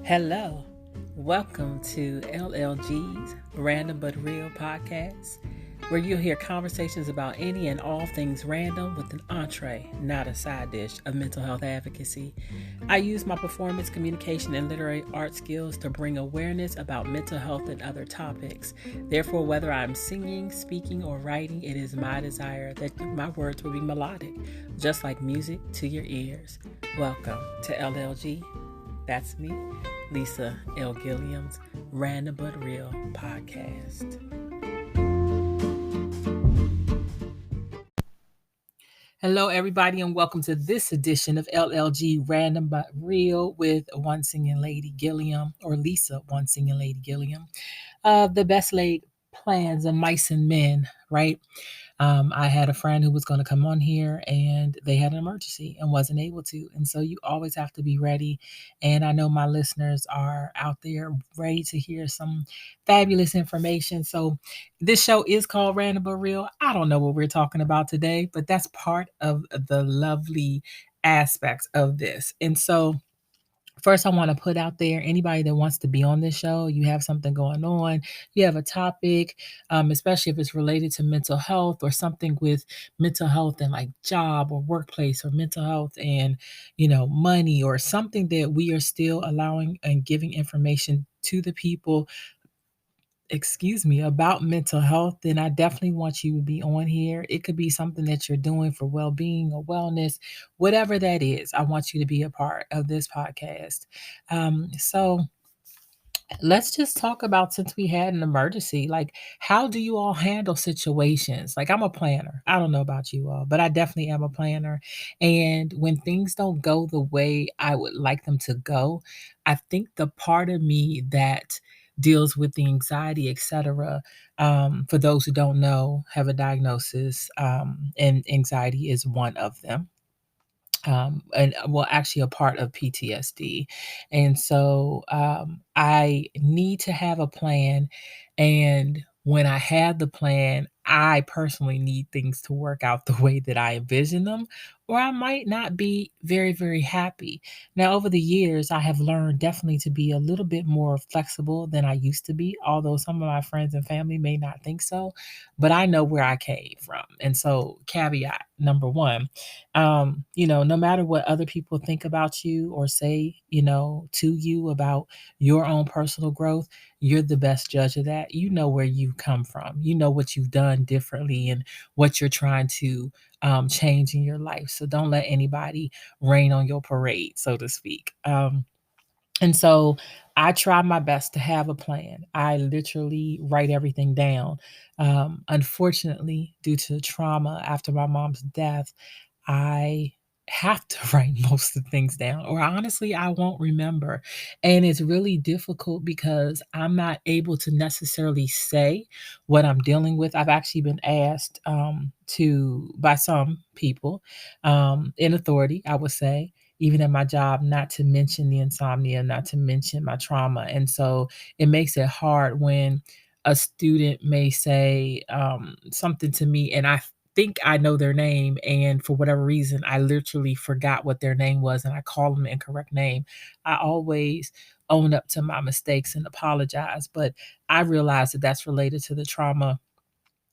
Hello, welcome to LLG's Random But Real podcast, where you'll hear conversations about any and all things random with an entree, not a side dish, of mental health advocacy. I use my performance, communication, and literary art skills to bring awareness about mental health and other topics. Therefore, whether I'm singing, speaking, or writing, it is my desire that my words will be melodic, just like music to your ears. Welcome to LLG. That's me, Lisa L. Gilliam's Random But Real podcast. Hello, everybody, and welcome to this edition of LLG Random But Real with One Singing Lady Gilliam, or Lisa One Singing Lady Gilliam. The best laid plans of mice and men, right? I had a friend who was going to come on here and they had an emergency and wasn't able to. And so you always have to be ready. And I know my listeners are out there ready to hear some fabulous information. So this show is called Random But Real. I don't know what we're talking about today, but that's part of the lovely aspects of this. And so first, I want to put out there anybody that wants to be on this show, you have something going on, you have a topic, especially if it's related to mental health or something with mental health and like job or workplace or mental health and, money or something that we are still allowing and giving information to the people about mental health, then I definitely want you to be on here. It could be something that you're doing for well being or wellness, whatever that is. I want you to be a part of this podcast. So let's just talk about since we had an emergency, like how do you all handle situations? Like I'm a planner. I don't know about you all, but I definitely am a planner. And when things don't go the way I would like them to go, I think the part of me that deals with the anxiety, etc. For those who don't know, have a diagnosis, and anxiety is one of them, and well, actually a part of PTSD. And so I need to have a plan. And when I have the plan, I personally need things to work out the way that I envision them, or I might not be very, very happy. Now, over the years, I have learned definitely to be a little bit more flexible than I used to be, although some of my friends and family may not think so, but I know where I came from. And so, caveat number one, no matter what other people think about you or say, to you about your own personal growth, you're the best judge of that. You know where you come from. You know what you've done differently and what you're trying to change in your life. So don't let anybody rain on your parade, so to speak. And so I try my best to have a plan. I literally write everything down. Unfortunately, due to trauma after my mom's death, I have to write most of the things down, or honestly, I won't remember. And it's really difficult because I'm not able to necessarily say what I'm dealing with. I've actually been asked by some people in authority, I would say, even at my job, not to mention the insomnia, not to mention my trauma. And so it makes it hard when a student may say something to me and I think I know their name. And for whatever reason, I literally forgot what their name was and I call them the incorrect name. I always own up to my mistakes and apologize. But I realize that that's related to the trauma,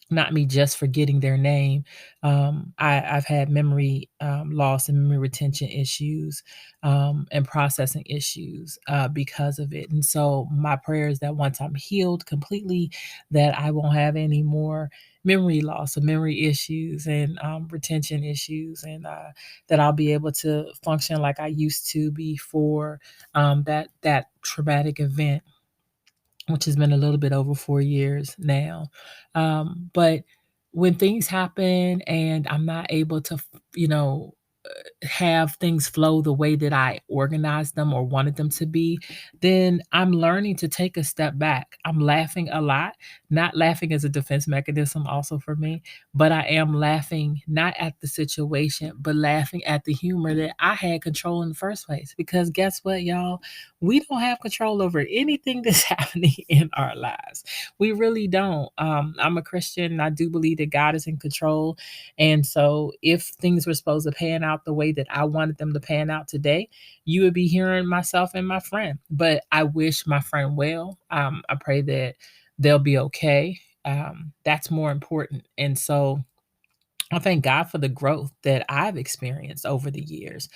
not me just forgetting their name. I've had memory loss and memory retention issues, and processing issues because of it. And so my prayer is that once I'm healed completely, that I won't have any more memory loss or memory issues and retention issues, and that I'll be able to function like I used to before that traumatic event, which has been a little bit over 4 years now. But when things happen and I'm not able to, have things flow the way that I organized them or wanted them to be, then I'm learning to take a step back. I'm laughing a lot, not laughing as a defense mechanism also for me, but I am laughing not at the situation, but laughing at the humor that I had control in the first place. Because guess what, y'all? We don't have control over anything that's happening in our lives. We really don't. I'm a Christian and I do believe that God is in control. And so if things were supposed to pan out out the way that I wanted them to pan out today, you would be hearing myself and my friend. But I wish my friend well. I pray that they'll be okay. That's more important. And so I thank God for the growth that I've experienced over the years.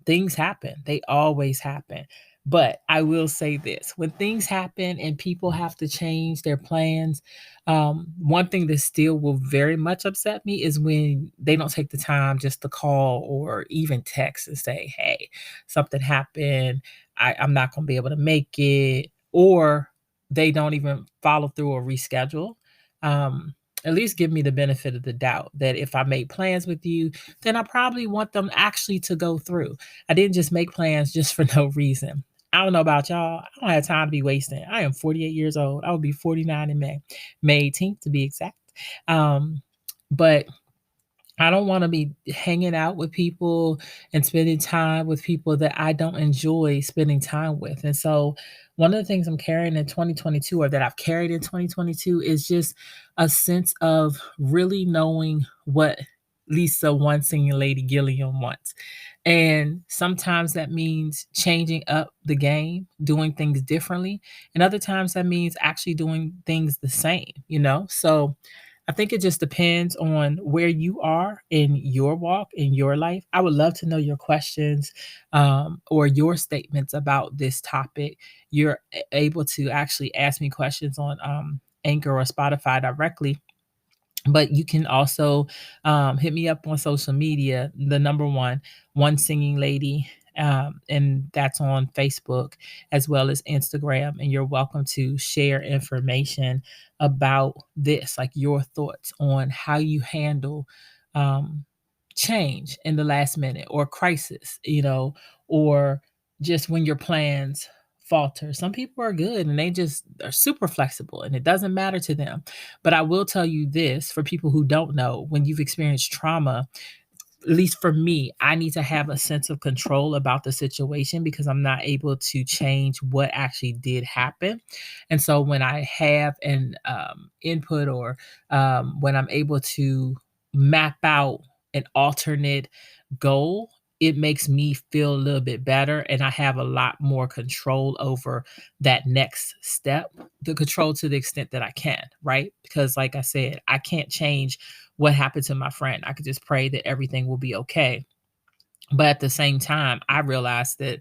Things happen, they always happen. But I will say this, when things happen and people have to change their plans, one thing that still will very much upset me is when they don't take the time just to call or even text and say, hey, something happened. I'm not going to be able to make it. Or they don't even follow through or reschedule. Um, at least give me the benefit of the doubt that if I make plans with you, then I probably want them actually to go through. I didn't just make plans just for no reason. I don't know about y'all. I don't have time to be wasting. I am 48 years old. I will be 49 in May, May 18th to be exact. Um, but I don't wanna be hanging out with people and spending time with people that I don't enjoy spending time with, and so, one of the things I'm carrying in 2022 or that I've carried in 2022 is just a sense of really knowing what Lisa, one singing lady Gilliam wants, and sometimes that means changing up the game, doing things differently, and other times that means actually doing things the same, you know? So, I think it just depends on where you are in your walk, in your life. I would love to know your questions, or your statements about this topic. You're able to actually ask me questions on Anchor or Spotify directly, but you can also hit me up on social media, the number one singing lady, and that's on Facebook as well as Instagram. And you're welcome to share information about this, like your thoughts on how you handle um, change in the last minute or crisis, or just when your plans falter. Some people are good and they just are super flexible and it doesn't matter to them. But I will tell you this, for people who don't know, when you've experienced trauma, at least for me, I need to have a sense of control about the situation because I'm not able to change what actually did happen. And so when I have an input, or when I'm able to map out an alternate goal, it makes me feel a little bit better and I have a lot more control over that next step, the control to the extent that I can, right? Because like I said, I can't change what happened to my friend. I could just pray that everything will be okay. But at the same time, I realized that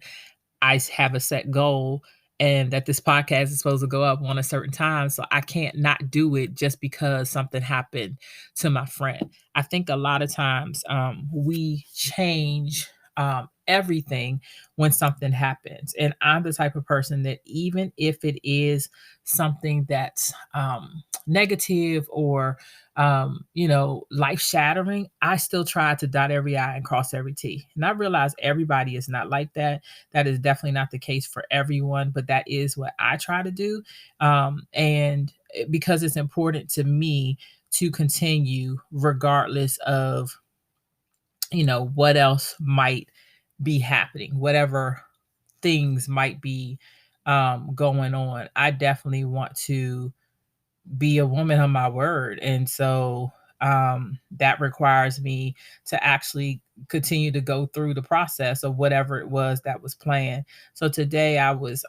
have a set goal and that this podcast is supposed to go up on a certain time. So I can't not do it just because something happened to my friend. I think a lot of times we change everything when something happens. And I'm the type of person that even if it is something that's negative or life shattering, I still try to dot every I and cross every T. And I realize everybody is not like that. That is definitely not the case for everyone, but that is what I try to do. Because it's important to me to continue regardless of, what else might be happening, whatever things might be going on. I definitely want to be a woman of my word. And so that requires me to actually continue to go through the process of whatever it was that was planned. So today I was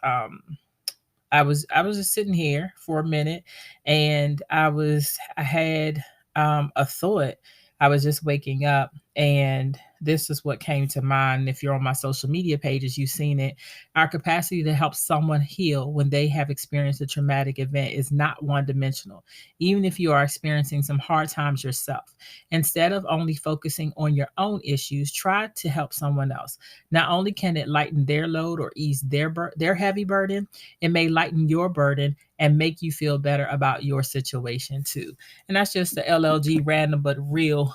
just sitting here for a minute and I had a thought. I was just waking up and this is what came to mind. If you're on my social media pages, you've seen it. Our capacity to help someone heal when they have experienced a traumatic event is not one dimensional, even if you are experiencing some hard times yourself. Instead of only focusing on your own issues, try to help someone else. Not only can it lighten their load or ease their heavy burden, it may lighten your burden and make you feel better about your situation too. And that's just the LLG random but real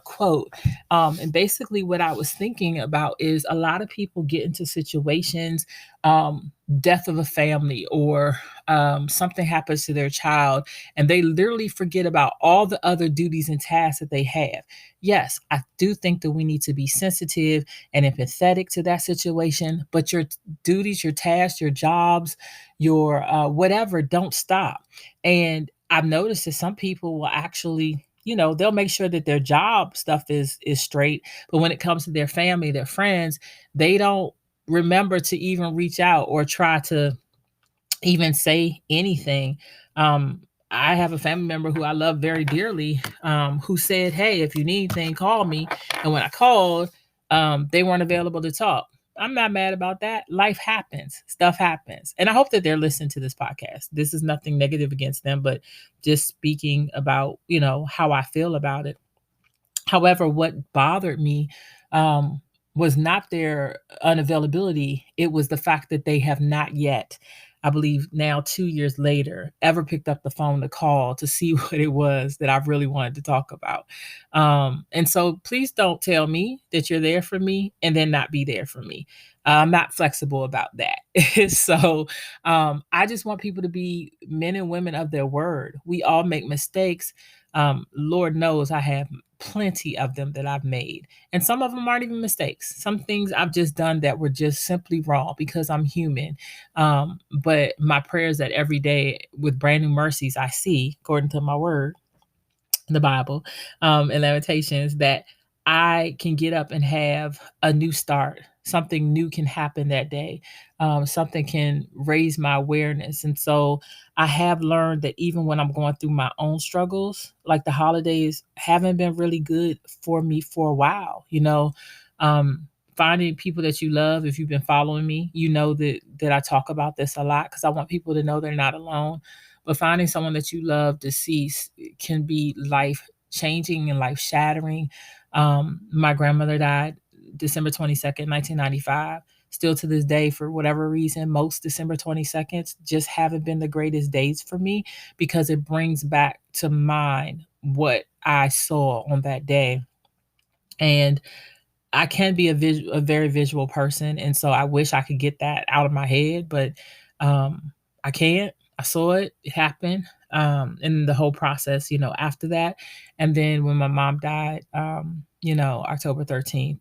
quote. And basically, what I was thinking about is a lot of people get into situations, death of a family, or something happens to their child, and they literally forget about all the other duties and tasks that they have. Yes, I do think that we need to be sensitive and empathetic to that situation, but your duties, your tasks, your jobs, your whatever, don't stop. And I've noticed that some people will actually they'll make sure that their job stuff is straight, but when it comes to their family, their friends, they don't remember to even reach out or try to even say anything. Um, I have a family member who I love very dearly, who said, "Hey, if you need anything, call me." And when I called, they weren't available to talk. I'm not mad about that. Life happens, stuff happens. And I hope that they're listening to this podcast. This is nothing negative against them, but just speaking about, how I feel about it. However, what bothered me, was not their unavailability, it was the fact that they have not yet, I believe now 2 years later, ever picked up the phone to call to see what it was that I really wanted to talk about. And so please don't tell me that you're there for me and then not be there for me. I'm not flexible about that. So, I just want people to be men and women of their word. We all make mistakes. Lord knows I have plenty of them that I've made. And some of them aren't even mistakes. Some things I've just done that were just simply wrong because I'm human. But my prayers that every day with brand new mercies I see, according to my word, the Bible, and Lamentations, that I can get up and have a new start. Something new can happen that day. Something can raise my awareness. And so I have learned that even when I'm going through my own struggles, like the holidays haven't been really good for me for a while, um, finding people that you love. If you've been following me, you know that I talk about this a lot because I want people to know they're not alone. But finding someone that you love deceased can be life changing and life shattering. My grandmother died December 22nd, 1995. Still to this day, for whatever reason, most December 22nds just haven't been the greatest days for me because it brings back to mind what I saw on that day. And I can be a very visual person, and so I wish I could get that out of my head, but, I can't. I saw it, it happened, and the whole process, after that, and then when my mom died, October 13th,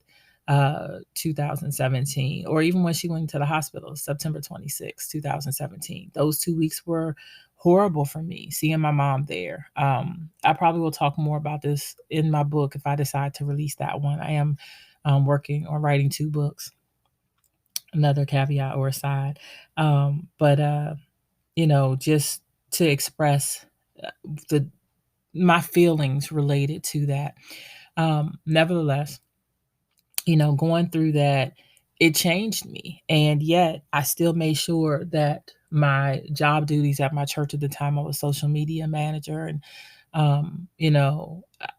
2017, or even when she went to the hospital, September 26th, 2017. Those 2 weeks were horrible for me, seeing my mom there. I probably will talk more about this in my book if I decide to release that one. I am working on writing 2 books, another caveat or aside. But just to express the my feelings related to that. Nevertheless, going through that, it changed me. And yet I still made sure that my job duties at my church at the time, I was social media manager, and I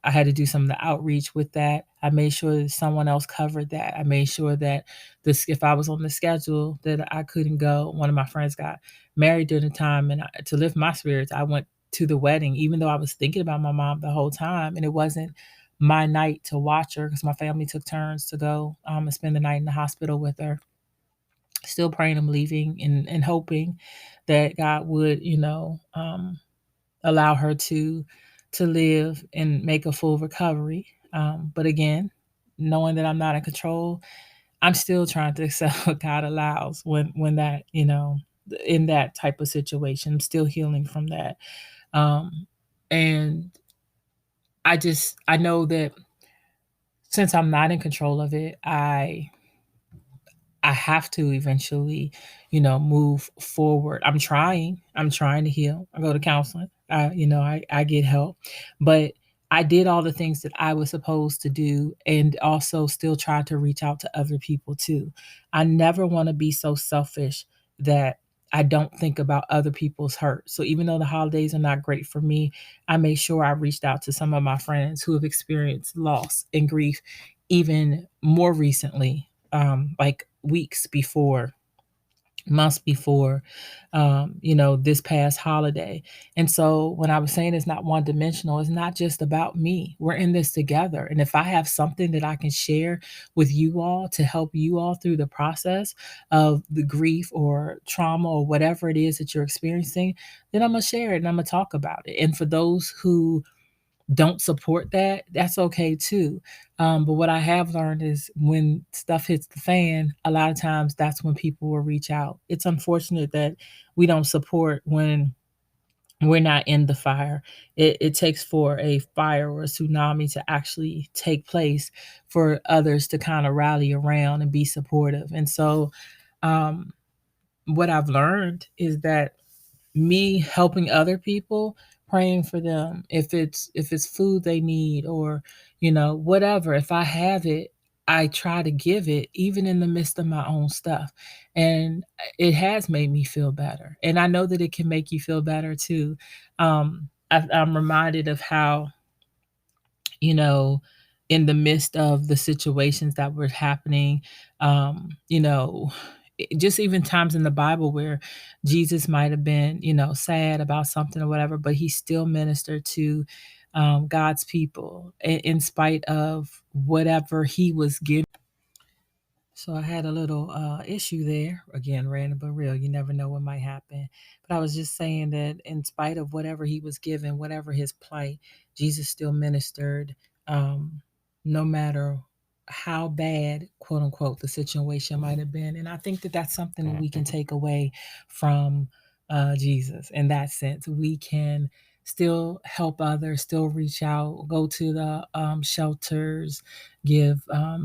had to do some of the outreach with that. I made sure that someone else covered that. I made sure that this, if I was on the schedule that I couldn't go. One of my friends got married during the time, and to lift my spirits, I went to the wedding, even though I was thinking about my mom the whole time, and it wasn't my night to watch her because my family took turns to go and spend the night in the hospital with her. Still praying I'm leaving and hoping that God would, allow her to live and make a full recovery. But again, knowing that I'm not in control, I'm still trying to accept what God allows when that, in that type of situation. I'm still healing from that. And I know that since I'm not in control of it, I have to eventually, move forward. I'm trying to heal. I go to counseling. I get help, but I did all the things that I was supposed to do and also still try to reach out to other people too. I never want to be so selfish that I don't think about other people's hurt. So even though the holidays are not great for me, I made sure I reached out to some of my friends who have experienced loss and grief even more recently, like weeks before, months before, this past holiday. And so when I was saying it's not one dimensional, it's not just about me. We're in this together. And if I have something that I can share with you all to help you all through the process of the grief or trauma or whatever it is that you're experiencing, then I'm going to share it and I'm going to talk about it. And for those who don't support that, that's okay too. But what I have learned is when stuff hits the fan, a lot of times that's when people will reach out. It's unfortunate that we don't support when We're not in the fire. It takes for a fire or a tsunami to actually take place for others to kind of rally around and be supportive. And so, um, what I've learned is that me helping other people, praying for them, if it's food they need, or whatever, if I have it, I try to give it even in the midst of my own stuff. And it has made me feel better, and I know that it can make you feel better too. I'm reminded of how, you know, in the midst of the situations that were happening, just even times in the Bible where Jesus might have been, sad about something or whatever, but he still ministered to God's people in spite of whatever he was given. So I had a little issue there. Again, random but real. You never know what might happen. But I was just saying that in spite of whatever he was given, whatever his plight, Jesus still ministered, no matter how bad, quote unquote, the situation might have been. And I think that that's something that we can take away from Jesus in that sense. We can still help others, still reach out, go to the shelters, give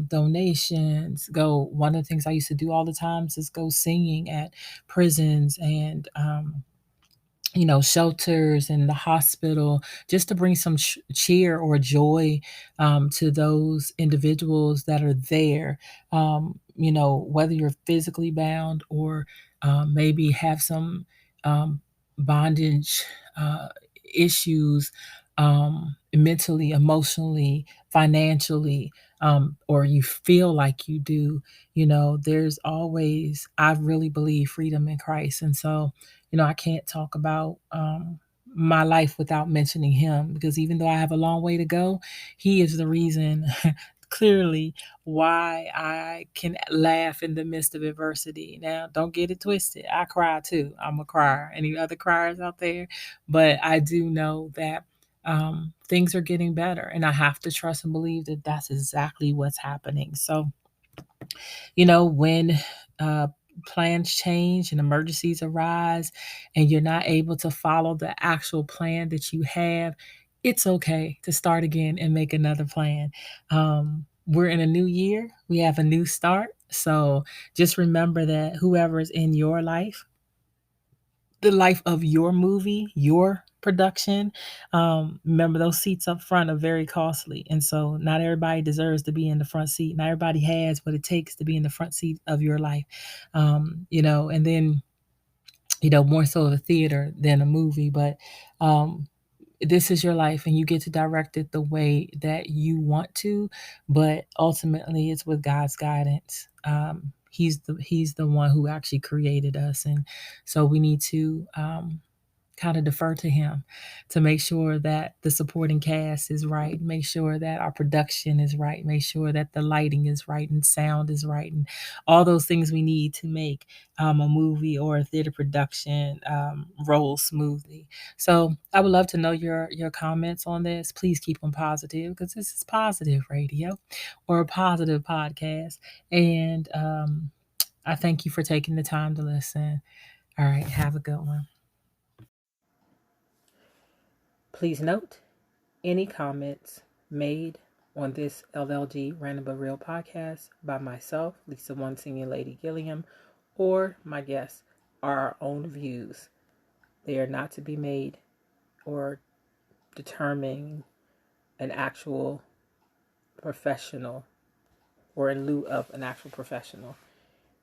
donations, go. One of the things I used to do all the times is go singing at prisons and shelters and the hospital, just to bring some cheer or joy to those individuals that are there. Whether you're physically bound or maybe have some um, bondage issues, mentally, emotionally, financially, or you feel like you do. There's always, I really believe, freedom in Christ. And so, I can't talk about my life without mentioning him, because even though I have a long way to go, he is the reason clearly why I can laugh in the midst of adversity. Now, don't get it twisted. I cry too. I'm a crier. Any other criers out there? But I do know that things are getting better, and I have to trust and believe that that's exactly what's happening. So, when uh, plans change and emergencies arise and you're not able to follow the actual plan that you have, it's okay to start again and make another plan. We're in a new year, we have a new start. So just remember that whoever is in your life, the life of your movie, your production. Remember, those seats up front are very costly. And so, not everybody deserves to be in the front seat. Not everybody has what it takes to be in the front seat of your life. And then, more so a theater than a movie. But um, this is your life and you get to direct it the way that you want to, but ultimately it's with God's guidance. He's the one who actually created us, and so we need to kind of defer to him to make sure that the supporting cast is right, make sure that our production is right, make sure that the lighting is right and sound is right, and all those things we need to make a movie or a theater production roll smoothly. So I would love to know your comments on this. Please keep them positive, because this is positive radio or a positive podcast. And I thank you for taking the time to listen. All right, have a good one. Please note, any comments made on this LLG Random But Real podcast by myself, Lisa One Senior Lady Gilliam, or my guests are our own views. They are not to be made or determine an actual professional or in lieu of an actual professional.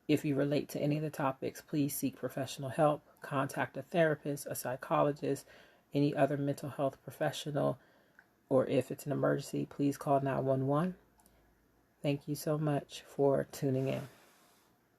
If you relate to any of the topics, please seek professional help. Contact a therapist, a psychologist, any other mental health professional, or if it's an emergency, please call 911. Thank you so much for tuning in.